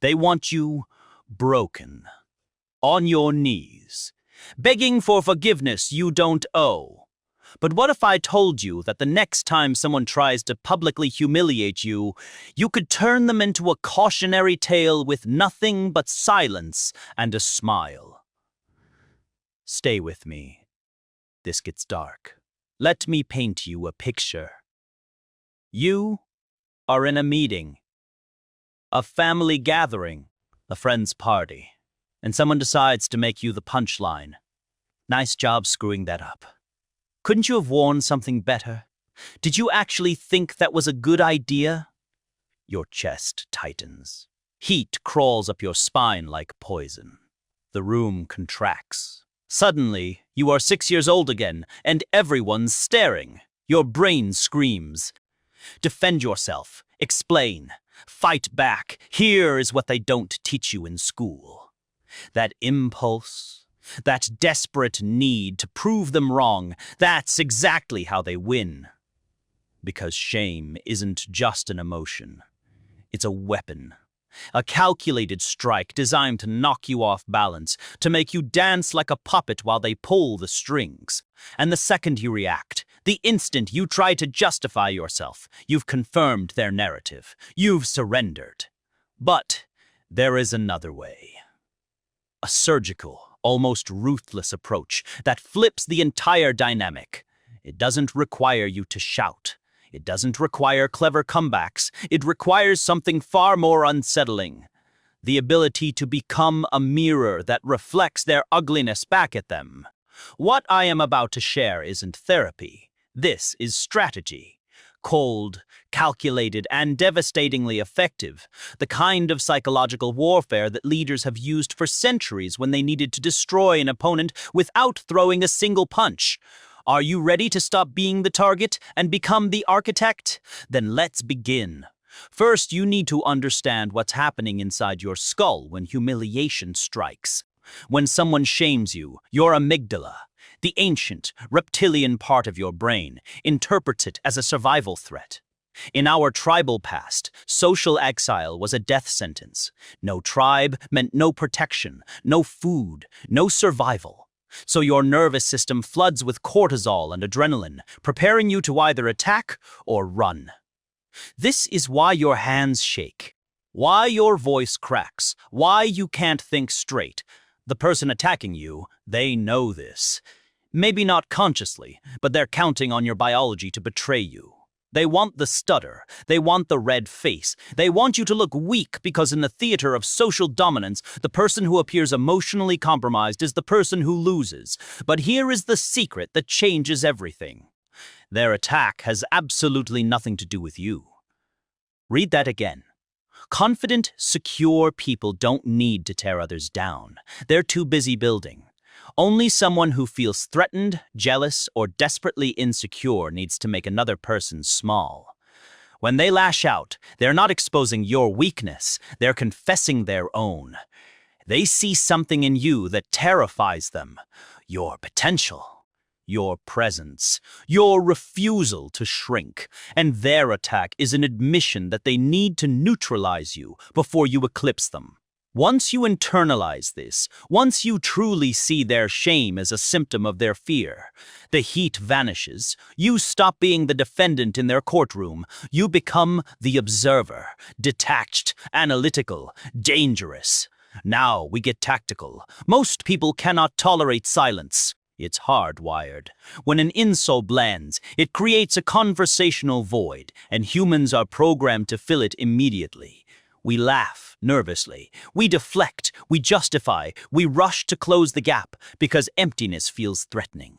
They want you broken, on your knees, begging for forgiveness you don't owe. But what if I told you that the next time someone tries to publicly humiliate you, you could turn them into a cautionary tale with nothing but silence and a smile? Stay with me. This gets dark. Let me paint you a picture. You are in a meeting, a family gathering, a friend's party, and someone decides to make you the punchline. Nice job screwing that up. Couldn't you have worn something better? Did you actually think that was a good idea? Your chest tightens. Heat crawls up your spine like poison. The room contracts. Suddenly, you are 6 years old again, and everyone's staring. Your brain screams. Defend yourself. Explain. Fight back. Here is what they don't teach you in school. That impulse, that desperate need to prove them wrong, that's exactly how they win. Because shame isn't just an emotion. It's a weapon. A calculated strike designed to knock you off balance, to make you dance like a puppet while they pull the strings. And the second you react, the instant you try to justify yourself, you've confirmed their narrative. You've surrendered. But there is another way. A surgical, almost ruthless approach that flips the entire dynamic. It doesn't require you to shout. It doesn't require clever comebacks. It requires something far more unsettling. The ability to become a mirror that reflects their ugliness back at them. What I am about to share isn't therapy. This is strategy. Cold, calculated, and devastatingly effective. The kind of psychological warfare that leaders have used for centuries when they needed to destroy an opponent without throwing a single punch. Are you ready to stop being the target and become the architect? Then let's begin. First, you need to understand what's happening inside your skull when humiliation strikes. When someone shames you, your amygdala, the ancient, reptilian part of your brain, interprets it as a survival threat. In our tribal past, social exile was a death sentence. No tribe meant no protection, no food, no survival. So your nervous system floods with cortisol and adrenaline, preparing you to either attack or run. This is why your hands shake, why your voice cracks, why you can't think straight. The person attacking you, they know this. Maybe not consciously, but they're counting on your biology to betray you. They want the stutter. They want the red face. They want you to look weak because in the theater of social dominance, the person who appears emotionally compromised is the person who loses. But here is the secret that changes everything. Their attack has absolutely nothing to do with you. Read that again. Confident, secure people don't need to tear others down. They're too busy building. Only someone who feels threatened, jealous, or desperately insecure needs to make another person small. When they lash out, they're not exposing your weakness, they're confessing their own. They see something in you that terrifies them. Your potential, your presence, your refusal to shrink. And their attack is an admission that they need to neutralize you before you eclipse them. Once you internalize this, once you truly see their shame as a symptom of their fear, the heat vanishes. You stop being the defendant in their courtroom. You become the observer, detached, analytical, dangerous. Now we get tactical. Most people cannot tolerate silence. It's hardwired. When an insult lands, it creates a conversational void, and humans are programmed to fill it immediately. We laugh nervously. We deflect. We justify. We rush to close the gap because emptiness feels threatening.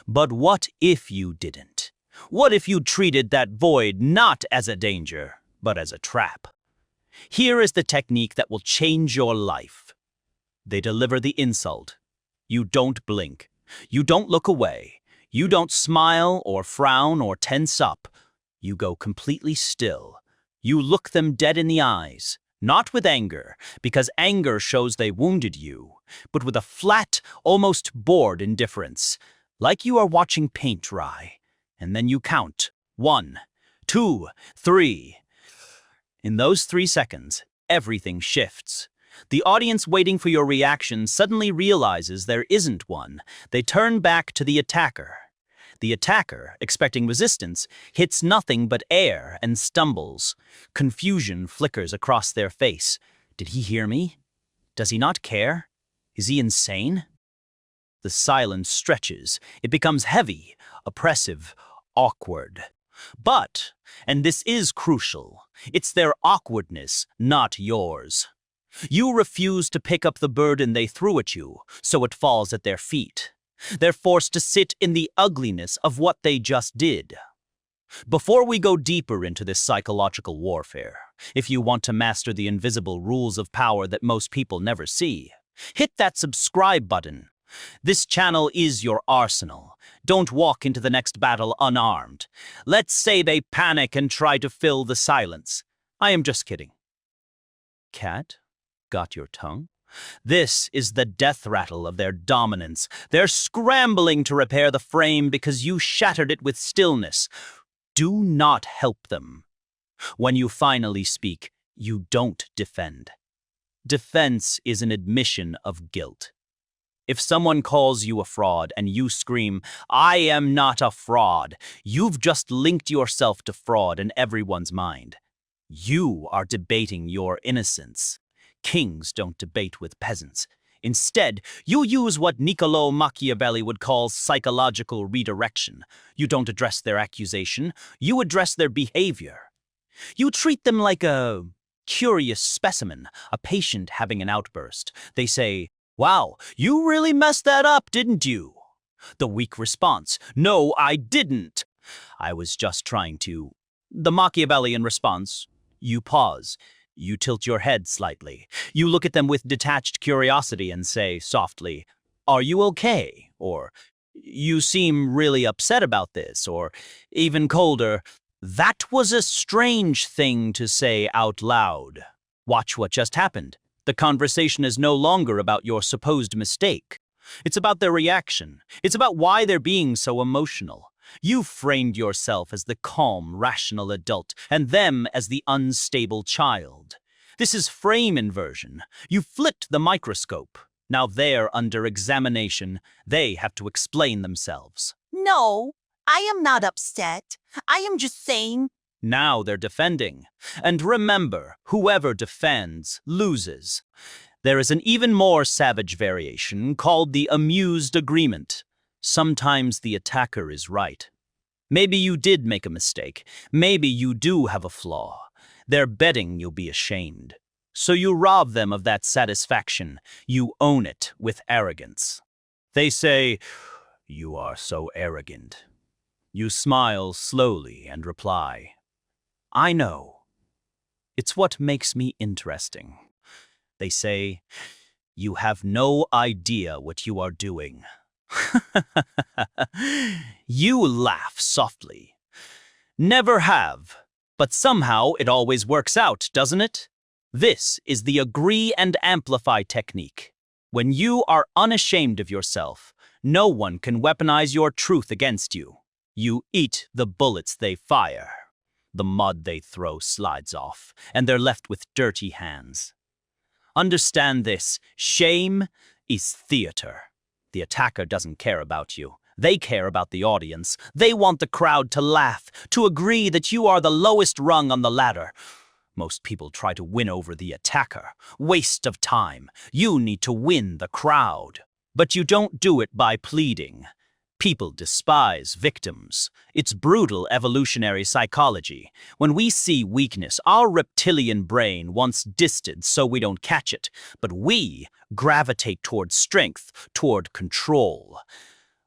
But what if you didn't? What if you treated that void not as a danger, but as a trap? Here is the technique that will change your life. They deliver the insult. You don't blink. You don't look away. You don't smile or frown or tense up. You go completely still. You look them dead in the eyes, not with anger, because anger shows they wounded you, but with a flat, almost bored indifference, like you are watching paint dry. And then you count 1, 2, 3. In those 3 seconds, everything shifts. The audience waiting for your reaction suddenly realizes there isn't one. They turn back to the attacker. The attacker, expecting resistance, hits nothing but air and stumbles. Confusion flickers across their face. Did he hear me? Does he not care? Is he insane? The silence stretches. It becomes heavy, oppressive, awkward. But, and this is crucial, it's their awkwardness, not yours. You refuse to pick up the burden they threw at you, so it falls at their feet. They're forced to sit in the ugliness of what they just did. Before we go deeper into this psychological warfare, if you want to master the invisible rules of power that most people never see, hit that subscribe button. This channel is your arsenal. Don't walk into the next battle unarmed. Let's say they panic and try to fill the silence. I am just kidding. Cat, got your tongue? This is the death rattle of their dominance. They're scrambling to repair the frame because you shattered it with stillness. Do not help them. When you finally speak, you don't defend. Defense is an admission of guilt. If someone calls you a fraud and you scream, "I am not a fraud," you've just linked yourself to fraud in everyone's mind. You are debating your innocence. Kings don't debate with peasants. Instead, you use what Niccolo Machiavelli would call psychological redirection. You don't address their accusation, you address their behavior. You treat them like a curious specimen, a patient having an outburst. They say, "Wow, you really messed that up, didn't you?" The weak response, "No, I didn't. I was just trying to." The Machiavellian response, you pause. You tilt your head slightly. You look at them with detached curiosity and say softly, "Are you okay?" Or, "You seem really upset about this," or even colder, "That was a strange thing to say out loud." Watch what just happened. The conversation is no longer about your supposed mistake. It's about their reaction. It's about why they're being so emotional. You framed yourself as the calm, rational adult, and them as the unstable child. This is frame inversion. You flipped the microscope. Now they're under examination. They have to explain themselves. No, I am not upset. I am just saying. Now they're defending. And remember, whoever defends loses. There is an even more savage variation called the amused agreement. Sometimes the attacker is right. Maybe you did make a mistake. Maybe you do have a flaw. They're betting you'll be ashamed. So you rob them of that satisfaction. You own it with arrogance. They say, "You are so arrogant." You smile slowly and reply, "I know. It's what makes me interesting." They say, "You have no idea what you are doing." You laugh softly. Never have, but somehow it always works out, doesn't it? This is the agree and amplify technique. When you are unashamed of yourself, no one can weaponize your truth against you. You eat the bullets they fire. The mud they throw slides off, and they're left with dirty hands. Understand this, shame is theater. The attacker doesn't care about you. They care about the audience. They want the crowd to laugh, to agree that you are the lowest rung on the ladder. Most people try to win over the attacker. Waste of time. You need to win the crowd. But you don't do it by pleading. People despise victims. It's brutal evolutionary psychology. When we see weakness, our reptilian brain wants distance so we don't catch it. But we gravitate toward strength, toward control.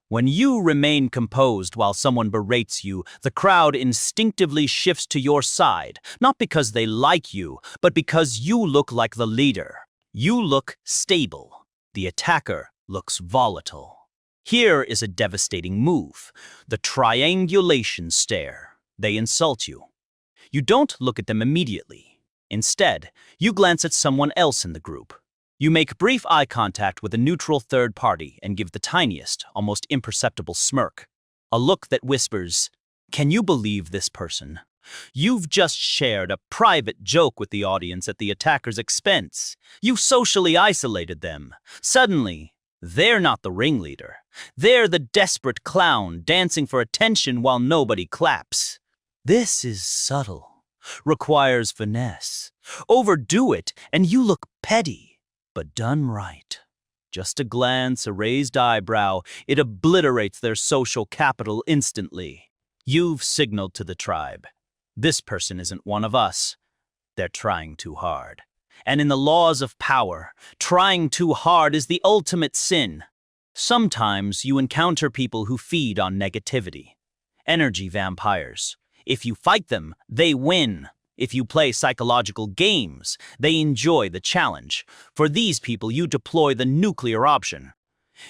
When you remain composed while someone berates you, the crowd instinctively shifts to your side, not because they like you, but because you look like the leader. You look stable. The attacker looks volatile. Here is a devastating move, the triangulation stare. They insult you. You don't look at them immediately. Instead, you glance at someone else in the group. You make brief eye contact with a neutral third party and give the tiniest, almost imperceptible smirk. A look that whispers, "Can you believe this person?" You've just shared a private joke with the audience at the attacker's expense. You socially isolated them. Suddenly, they're not the ringleader. They're the desperate clown dancing for attention while nobody claps. This is subtle, requires finesse. Overdo it, and you look petty, but done right. Just a glance, a raised eyebrow, it obliterates their social capital instantly. You've signaled to the tribe. This person isn't one of us. They're trying too hard. And in the laws of power, trying too hard is the ultimate sin. Sometimes you encounter people who feed on negativity. Energy vampires. If you fight them, they win. If you play psychological games, they enjoy the challenge. For these people, you deploy the nuclear option.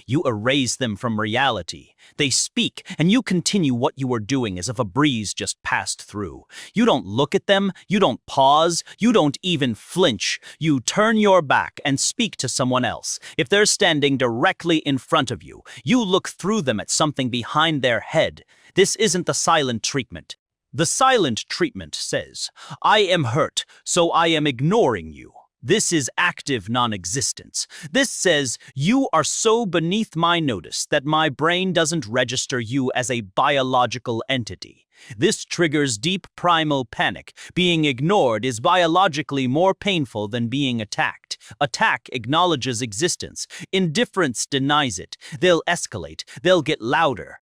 You erase them from reality. They speak, and you continue what you are doing as if a breeze just passed through. You don't look at them, you don't pause, you don't even flinch. You turn your back and speak to someone else. If they're standing directly in front of you, you look through them at something behind their head. This isn't the silent treatment. The silent treatment says, I am hurt, so I am ignoring you. This is active non-existence. This says, you are so beneath my notice that my brain doesn't register you as a biological entity. This triggers deep primal panic. Being ignored is biologically more painful than being attacked. Attack acknowledges existence. Indifference denies it. They'll escalate. They'll get louder.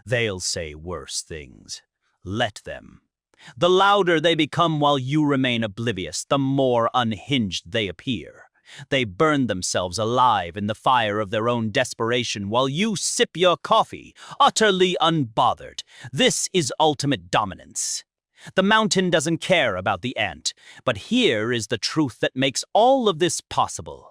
They'll say worse things. Let them. The louder they become while you remain oblivious, the more unhinged they appear. They burn themselves alive in the fire of their own desperation while you sip your coffee, utterly unbothered. This is ultimate dominance. The mountain doesn't care about the ant, but here is the truth that makes all of this possible.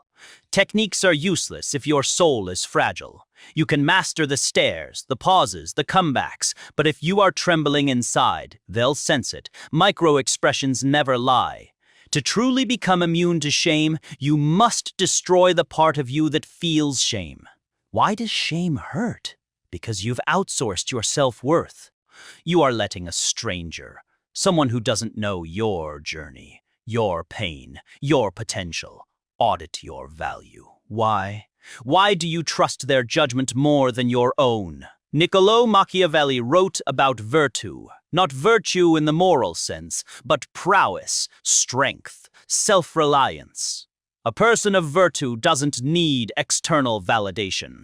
Techniques are useless if your soul is fragile. You can master the stares, the pauses, the comebacks, but if you are trembling inside, they'll sense it. Micro-expressions never lie. To truly become immune to shame, you must destroy the part of you that feels shame. Why does shame hurt? Because you've outsourced your self-worth. You are letting a stranger, someone who doesn't know your journey, your pain, your potential, audit your value. Why? Why do you trust their judgment more than your own? Niccolò Machiavelli wrote about virtue, not virtue in the moral sense, but prowess, strength, self-reliance. A person of virtue doesn't need external validation.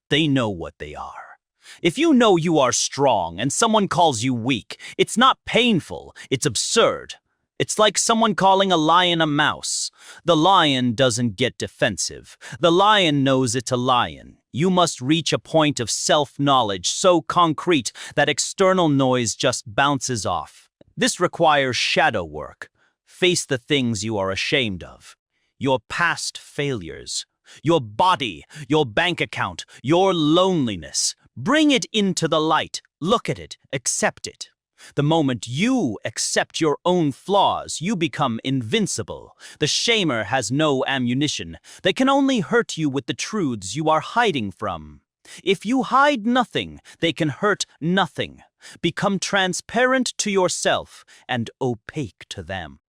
They know what they are. If you know you are strong and someone calls you weak, it's not painful, it's absurd. It's like someone calling a lion a mouse. The lion doesn't get defensive. The lion knows it's a lion. You must reach a point of self-knowledge so concrete that external noise just bounces off. This requires shadow work. Face the things you are ashamed of. Your past failures. Your body, your bank account, your loneliness. Bring it into the light. Look at it. Accept it. The moment you accept your own flaws, you become invincible. The shamer has no ammunition. They can only hurt you with the truths you are hiding from. If you hide nothing, they can hurt nothing. Become transparent to yourself and opaque to them.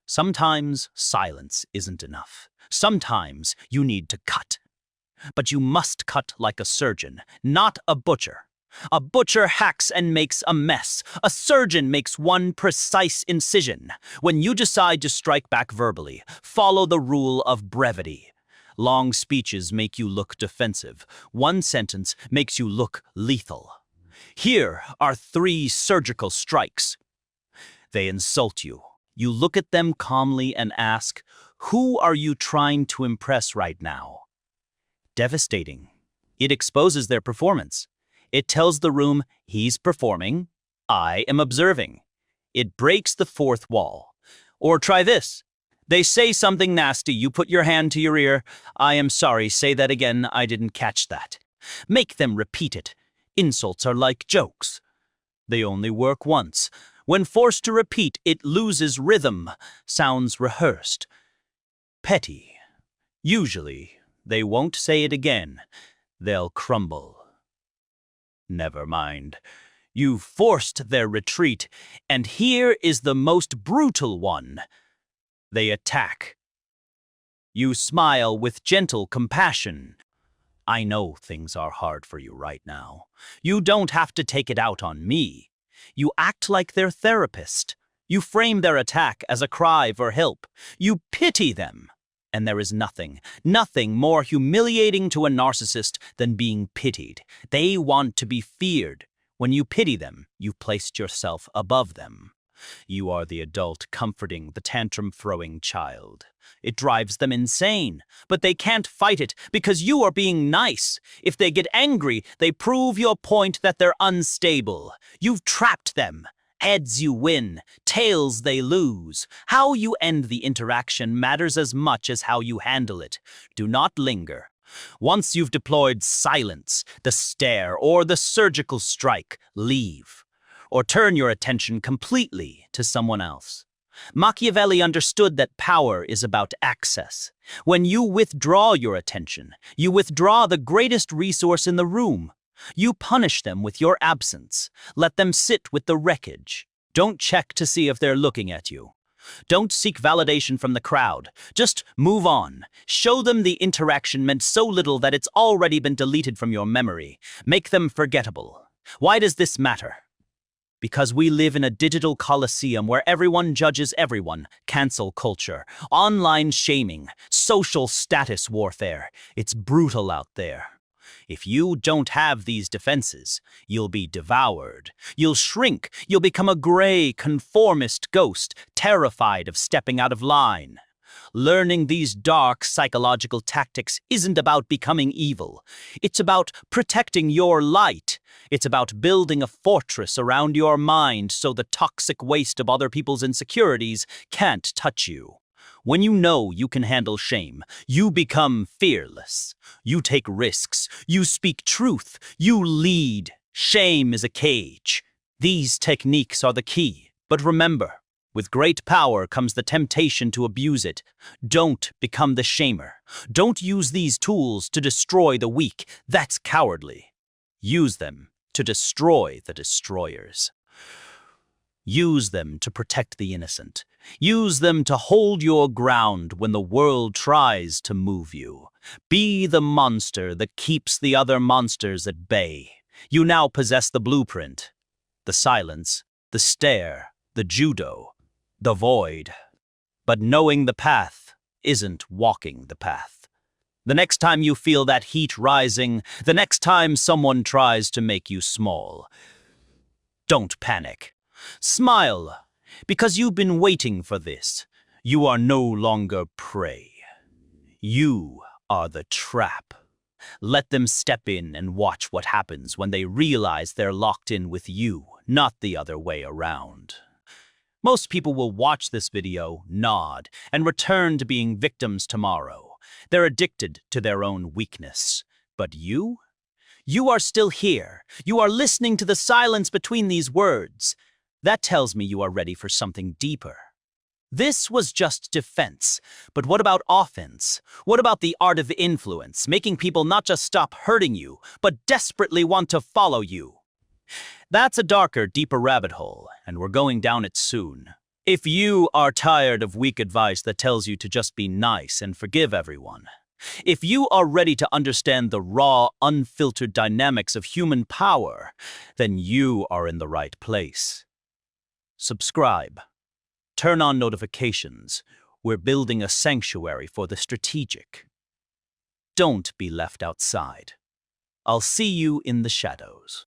Sometimes silence isn't enough. Sometimes you need to cut. But you must cut like a surgeon, not a butcher. A butcher hacks and makes a mess. A surgeon makes one precise incision. When you decide to strike back verbally, follow the rule of brevity. Long speeches make you look defensive. One sentence makes you look lethal. Here are 3 surgical strikes. They insult you. You look at them calmly and ask, who are you trying to impress right now? Devastating. It exposes their performance. It tells the room, he's performing, I am observing. It breaks the 4th wall. Or try this. They say something nasty, you put your hand to your ear. I am sorry, say that again, I didn't catch that. Make them repeat it. Insults are like jokes. They only work once. When forced to repeat, it loses rhythm, sounds rehearsed. Petty. Usually, they won't say it again. They'll crumble. Never mind. You forced their retreat, and here is the most brutal one. They attack. You smile with gentle compassion. I know things are hard for you right now. You don't have to take it out on me. You act like their therapist. You frame their attack as a cry for help. You pity them. And there is nothing more humiliating to a narcissist than being pitied. They want to be feared. When you pity them, you've placed yourself above them. You are the adult comforting the tantrum-throwing child. It drives them insane, but they can't fight it because you are being nice. If they get angry, they prove your point that they're unstable. You've trapped them. Heads you win, tails they lose. How you end the interaction matters as much as how you handle it. Do not linger. Once you've deployed silence, the stare, or the surgical strike, leave. Or turn your attention completely to someone else. Machiavelli understood that power is about access. When you withdraw your attention, you withdraw the greatest resource in the room. You punish them with your absence. Let them sit with the wreckage. Don't check to see if they're looking at you. Don't seek validation from the crowd. Just move on. Show them the interaction meant so little that it's already been deleted from your memory. Make them forgettable. Why does this matter? Because we live in a digital coliseum where everyone judges everyone. Cancel culture, online shaming, social status warfare. It's brutal out there. If you don't have these defenses, you'll be devoured. You'll shrink. You'll become a gray, conformist ghost, terrified of stepping out of line. Learning these dark psychological tactics isn't about becoming evil. It's about protecting your light. It's about building a fortress around your mind so the toxic waste of other people's insecurities can't touch you. When you know you can handle shame, you become fearless. You take risks. You speak truth. You lead. Shame is a cage. These techniques are the key. But remember, with great power comes the temptation to abuse it. Don't become the shamer. Don't use these tools to destroy the weak. That's cowardly. Use them to destroy the destroyers. Use them to protect the innocent. Use them to hold your ground when the world tries to move you. Be the monster that keeps the other monsters at bay. You now possess the blueprint, the silence, the stare, the judo, the void. But knowing the path isn't walking the path. The next time you feel that heat rising, the next time someone tries to make you small, don't panic. Smile, because you've been waiting for this. You are no longer prey. You are the trap. Let them step in and watch what happens when they realize they're locked in with you, not the other way around. Most people will watch this video, nod, and return to being victims tomorrow. They're addicted to their own weakness. But you? You are still here. You are listening to the silence between these words. That tells me you are ready for something deeper. This was just defense. But what about offense? What about the art of influence, making people not just stop hurting you, but desperately want to follow you? That's a darker, deeper rabbit hole, and we're going down it soon. If you are tired of weak advice that tells you to just be nice and forgive everyone, if you are ready to understand the raw, unfiltered dynamics of human power, then you are in the right place. Subscribe. Turn on notifications. We're building a sanctuary for the strategic. Don't be left outside. I'll see you in the shadows.